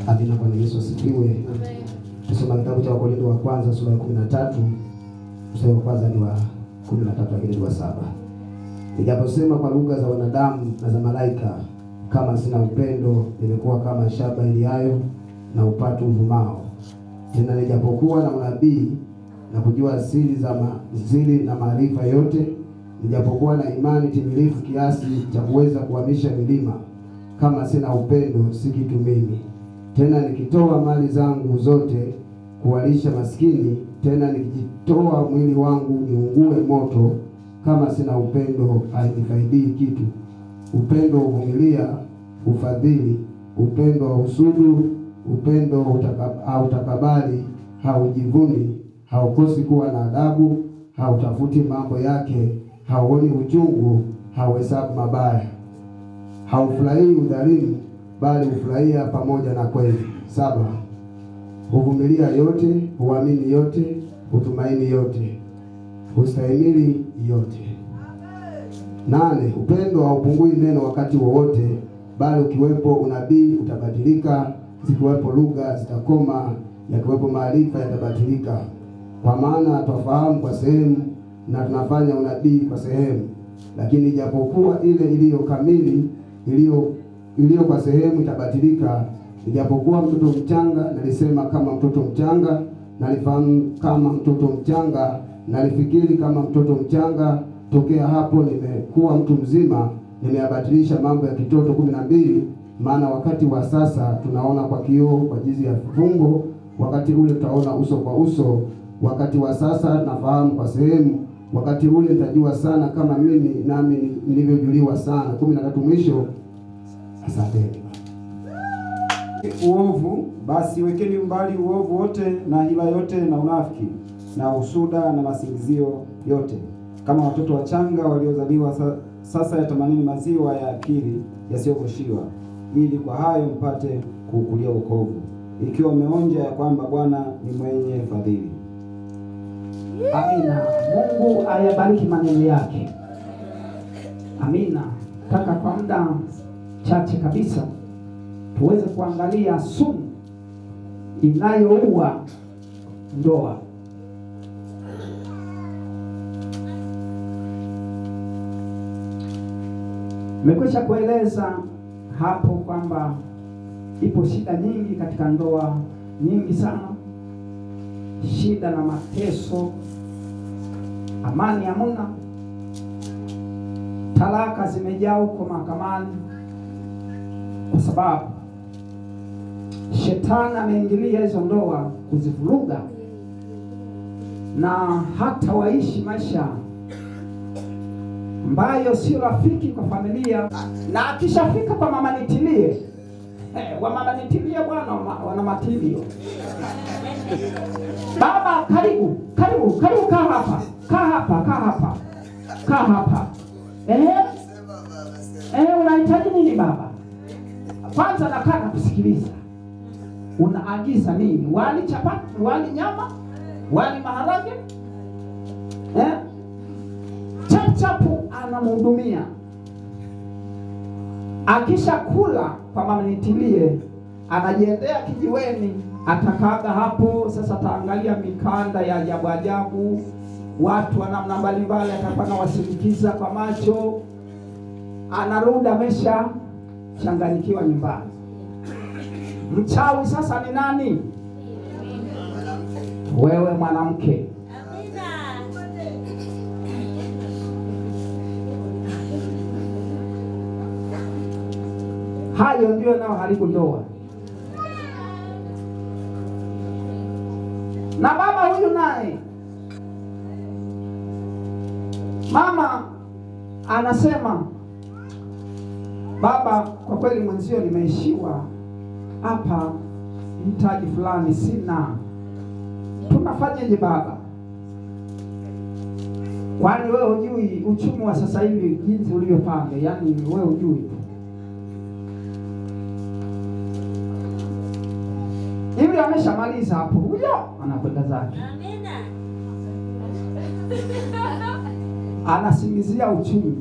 Amina. Bwana Yesu asifiwe. Tusoma kitabu cha Wakorintho wa kwanza sura ya 13 mstari wa kwanza hadi wa 13 lakini wa 7. Nijaposema kwa lugha za wanadamu na za malaika, kama sina upendo, nimekuwa kama shaba iliayo na upatu uvumao. Tena nijapokuwa na unabii na kujua siri na maarifa yote, nijapokuwa na imani timilifu kiasi cha kuweza kuhamisha milima, kama sina upendo si kitu mimi. Tena nikitoa mali zangu zote kuwalisha maskini, tena nikijitoa mwili wangu niungue moto, kama sina upendo hainifaidii kitu. Upendo huvumilia, hufadhili, upendo hausudu, upendo hautakabali, haujivuni, haukosi kuwa na adabu, hautafuti mambo yake, hauoni uchungu, hauhesabu mabaya, haufurahii udhalimu, bali hufurahia pamoja na kweli. 7. Huvumilia yote, huamini yote, hutumaini yote, hustahimili yote. 8. Upendo haupungui neno wakati wowote, bali ukiwepo unabii utabadilika, zikiwepo lugha zitakoma, yakiwepo maarifa yatabadilika. Kwa maana twafahamu kwa sehemu na tunafanya unabii kwa sehemu, lakini ijapokuwa ile iliyo kamili iliyo kwa sehemu itabadilika. Ijapokuwa mtoto mchanga, nalisema kama mtoto mchanga, nalifahamu kama mtoto mchanga, nalifikiri kama mtoto mchanga. Tokea hapo nimekuwa mtu mzima, nimeyabatilisha mambo ya kitoto. 12. Maana wakati wa sasa tunaona kwa kioo kwa jinsi ya fumbo, wakati ule tutaona uso kwa uso. Wakati wa sasa nafahamu kwa sehemu, wakati ule nitajua sana kama mimi nami nilivyojuliwa sana. 13. Mwisho. Asante. Uovu, basi wekeni mbali uovu wote na hila yote na unafiki na usuda na masingizio yote. Kama watoto wachanga waliozaliwa sasa yatamanini maziwa ya akili yasiyogoshiwa, ili kwa hayo mpate kuukulia wokovu, ikiwa umeonja ya kwamba Bwana ni mwenye fadhili. Amina. Mungu ayabariki maneno yake. Amina. Nataka kwa muda chache kabisa tuweze kuangalia sumu inayoua ndoa. Nimekwisha kueleza hapo kwamba ipo shida nyingi katika ndoa, nyingi sana. Shida na mateso, amani hamuna, talaka zimejaa huko mahakamani, kwa sababu shetani ameingilia hizo ndoa kuzivuruga, na hata waishi maisha ambayo sio rafiki kwa familia. Na akishafika kwa mama nitilie, wa mama nitilie bwana wana matilio. Baba karibu, kaa hapa. Unahitaji nini baba? Kwanza nakaa na kusikiliza. Unaagiza nini? Wali chapati, wali nyama, wali maharage? Chapu anamhudumia. Akisha kula kwa mama nitilie, anajiendea kijiweni, atakaga hapo. Sasa taangalia mikanda ya ajabu ajabu, watu wa namna mbalimbali, atakuwa na wasindikiza kwa macho. Anarudi amesha changanyikiwa nyumbani. Mchawi sasa ni nani? Wewe mwanamke. Hayo ndio nao haribu ndoa. Na baba huyu naye, mama anasema, baba, kwa kweli mwenzio nimeishiwa hapa, mtaji fulani sina, tunafanyaje baba? Kwani wewe hujui uchumi wa sasa hivi jinsi ulivyopanga? Yaani wewe hujui tu hivi. Ameshamaliza hapo, huyo anakwenda zake. Amina. Anasingizia uchumi.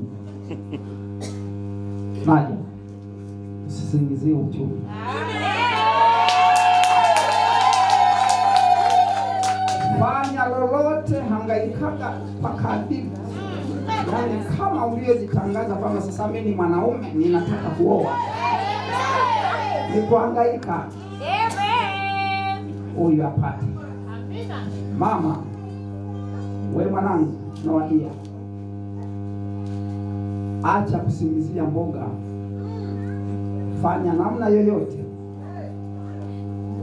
Maji, usisingizie uchumi. Amina. natakaga kwa kadiri, yaani kama uliojitangaza kwamba sasa mimi ni mwanaume ninataka kuoa, ni kuhangaika huyu apate. Mama we mwanangu, nawadia, acha kusingizia mboga, fanya namna yoyote.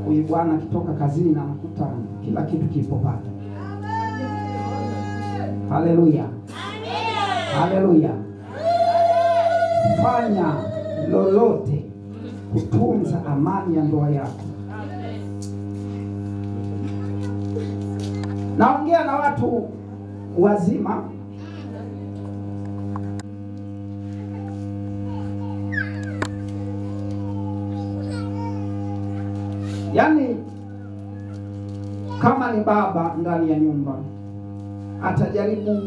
Huyu bwana akitoka kazini na anakuta kila kitu kipo pale. Haleluya, haleluya. Fanya lolote kutunza amani ya ndoa yako. Naongea na watu wazima. Yaani kama ni baba ndani ya nyumba atajaribu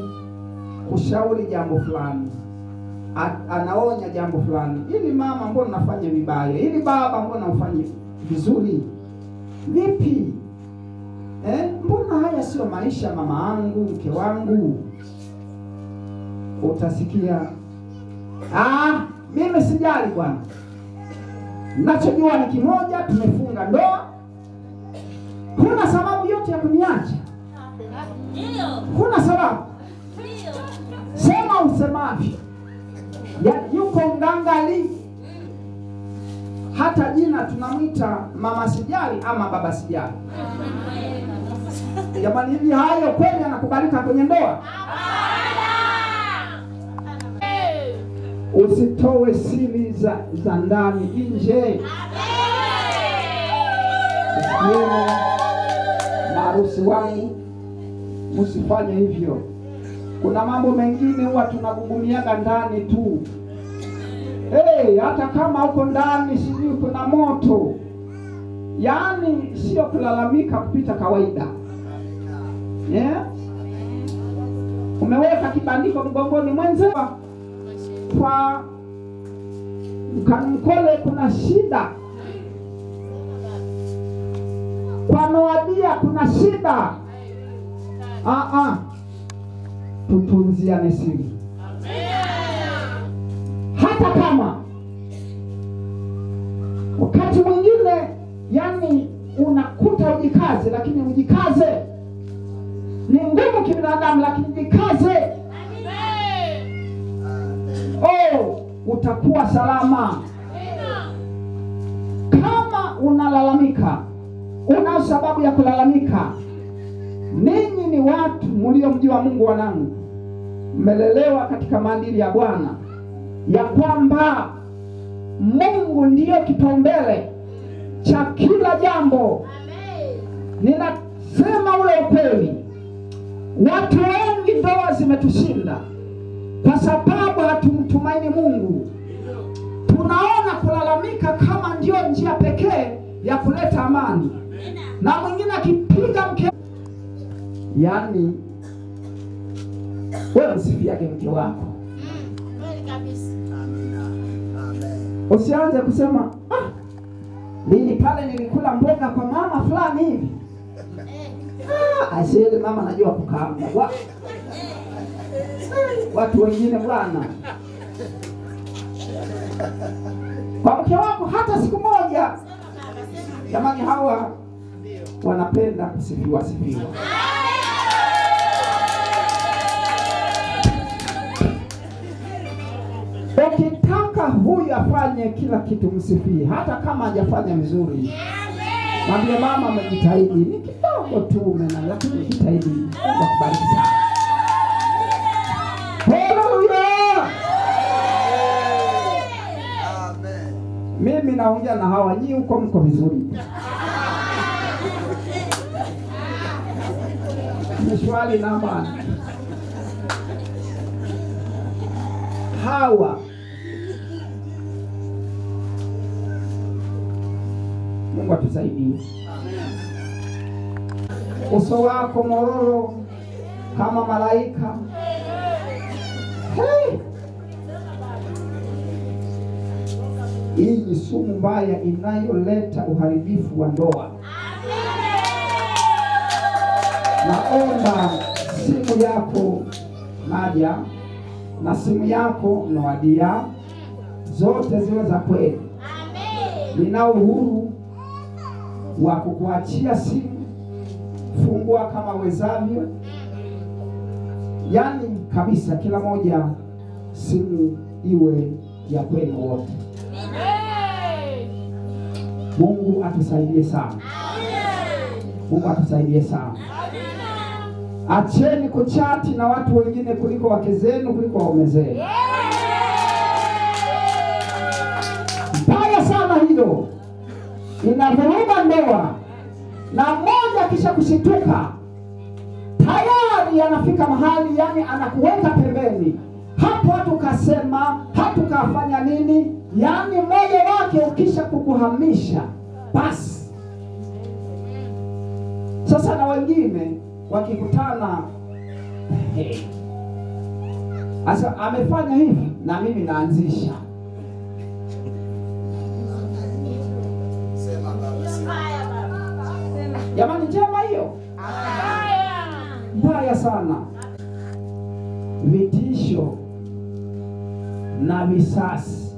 kushauri jambo fulani, anaonya jambo fulani, ili mama mbona unafanya vibaya, ili baba mbona ufanye vizuri, vipi mbona haya sio maisha mama angu, mke wangu. Utasikia mimi sijali bwana, nachojua ni kimoja, tumefunga ndoa, huna sababu yote ya kuniacha. Huna sababu, sema usemavyo. Yuko ngangali, hata jina tunamwita mama sijali ama baba sijali. Jamani, hivi hayo kweli anakubalika kwenye ndoa? Usitoe siri za ndani nje. Usione maharusi wangu, msifanye hivyo. Kuna mambo mengine huwa tunagugumiaga ndani tu. Hata kama uko ndani sijui kuna moto, yaani sio kulalamika kupita kawaida. Umeweka kibandiko mgongoni mwenzako, kwa Mkanumkole kuna shida, kwa Noadia kuna shida. Tutunziane siri. Hata kama wakati mwingine yani unakuta ujikaze, lakini ujikaze ni ngumu kibinadamu, lakini jikaze. Utakuwa salama. Kama unalalamika, una sababu ya kulalamika. Ninyi ni watu mliomjua Mungu, wanangu, mmelelewa katika maadili ya Bwana, ya kwamba Mungu ndiyo kipaumbele cha kila jambo. Ninasema ule ukweli. Watu wengi ndoa zimetushinda kwa sababu hatumtumaini Mungu. Tunaona kulalamika kama ndio njia pekee ya kuleta amani. Na mwingine akipiga mke, yaani wewe usifiake mke wako. Usianze kusema lini pale nilikula mboga kwa mama fulani hivi. Asili mama najua kukaanga. Watu wengine bwana, kwa mke wako hata siku moja. Jamani, hawa wanapenda kusifiwa. Ukitaka huyu afanye kila kitu, msifie. Hata kama hajafanya vizuri, mwambie mama amejitahidi, ni kidogo tu lakini jitahidi. Mungu akubariki sana. Haleluya. Amen. Mimi naongea na hawa, nyinyi huko mko vizuri. Mshwali na amani. Hawa Mungu atusaidie. Uso wako mororo kama malaika. Hii ni sumu mbaya inayoleta uharibifu wa ndoa. Naomba simu yako Nadia na simu yako Noadia, zote ziwe za kweli. Ninao uhuru wa kukuachia simu, fungua kama wezavyo, yaani kabisa kila moja simu iwe ya kwenu wote. Mungu atusaidie sana. Mungu atusaidie sana. Acheni kuchati na watu wengine kuliko wake zenu, kuliko waume zenu. Mbaya sana hilo, inavuruga ndoa. Na mmoja kisha kushituka tayari anafika mahali, yani anakuweka pembeni. Hapo hatukasema, hatukafanya nini, yani mmoja wake ukisha kukuhamisha basi. Sasa na wengine wakikutana, asa amefanya hivi na mimi naanzisha. Jamani, njema hiyo? Mbaya sana. Vitisho na visasi,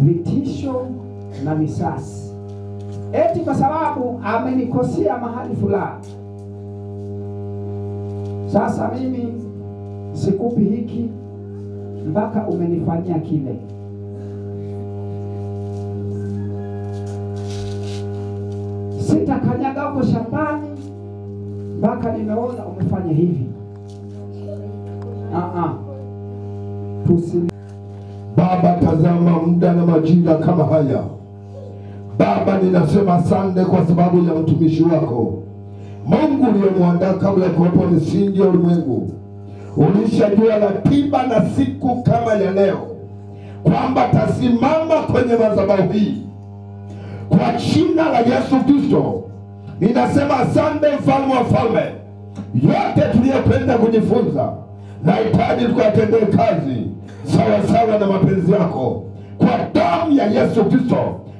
vitisho na visasi, eti kwa sababu amenikosea mahali fulani. Sasa mimi sikupi hiki mpaka umenifanyia kile. Sitakanyaga huko shambani mpaka nimeona umefanya hivi. Baba, tazama muda na majira kama haya. Baba, ninasema asante kwa sababu ya mtumishi wako Mungu uliyemwandaa kabla ya kuwepo misingi ya ulimwengu. Ulishajua ratiba na siku kama ya leo kwamba tasimama kwenye madhabahu hii. Kwa jina la Yesu Kristo ninasema asante, mfalme wa falme. Yote tuliyopenda kujifunza nahitaji tukatendee kazi sawa sawa na mapenzi yako. Kwa damu ya Yesu Kristo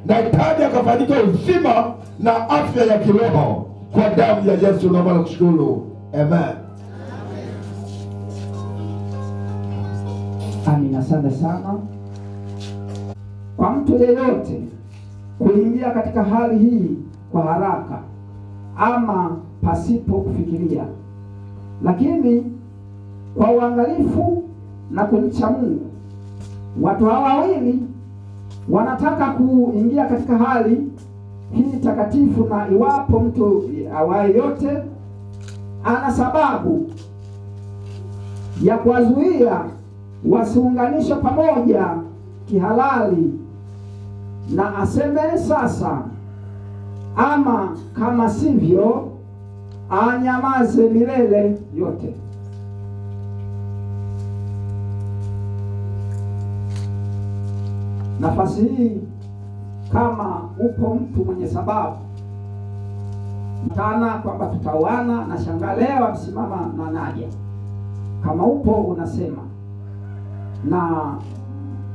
nahitaji akafanyike uzima na afya ya kiroho. Kwa damu ya Yesu naomba na kushukuru. Amen. Amina. Asante sana. Kwa mtu yeyote kuingia katika hali hii kwa haraka ama pasipo kufikiria, lakini kwa uangalifu na kumcha Mungu, watu hawa wawili wanataka kuingia katika hali hii takatifu. Na iwapo mtu awaye yote ana sababu ya kuwazuia wasiunganishwe pamoja kihalali, na aseme sasa, ama kama sivyo anyamaze milele yote. Nafasi hii, kama upo mtu mwenye sababu mtana kwamba tutaoana na shangaleo msimama na Nadia, kama upo unasema, na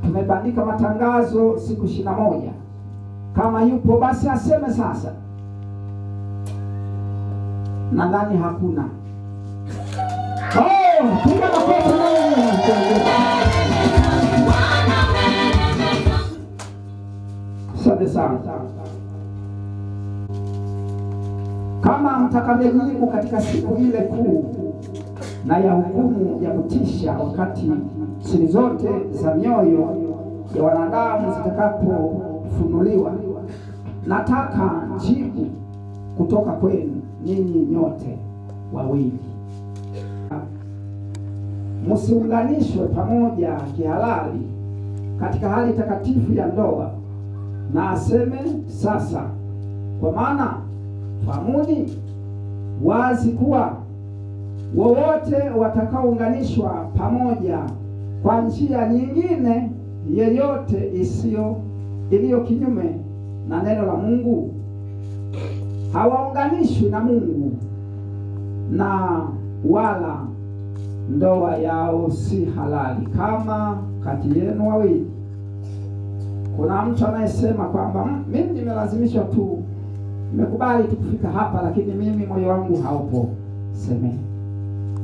tumebandika matangazo siku 21. Kama yupo basi aseme sasa. Nadhani hakuna. Piga makofi. Asante sana. Kama mtakavyojibu katika siku ile kuu na ya hukumu ya kutisha, wakati siri zote za mioyo ya wanadamu zitakapofunuliwa, nataka jibu kutoka kwenu ninyi nyote wawili. Msiunganishwe pamoja kihalali katika hali takatifu ya ndoa, na aseme sasa, kwa maana fahamuni wazi kuwa wowote watakaounganishwa pamoja kwa njia nyingine yeyote iliyo kinyume na neno la Mungu hawaunganishwi na Mungu, na wala ndoa yao si halali. Kama kati yenu wawili kuna mtu anayesema kwamba mimi nimelazimishwa tu nimekubali tu kufika hapa, lakini mimi moyo wangu haupo. Semeni.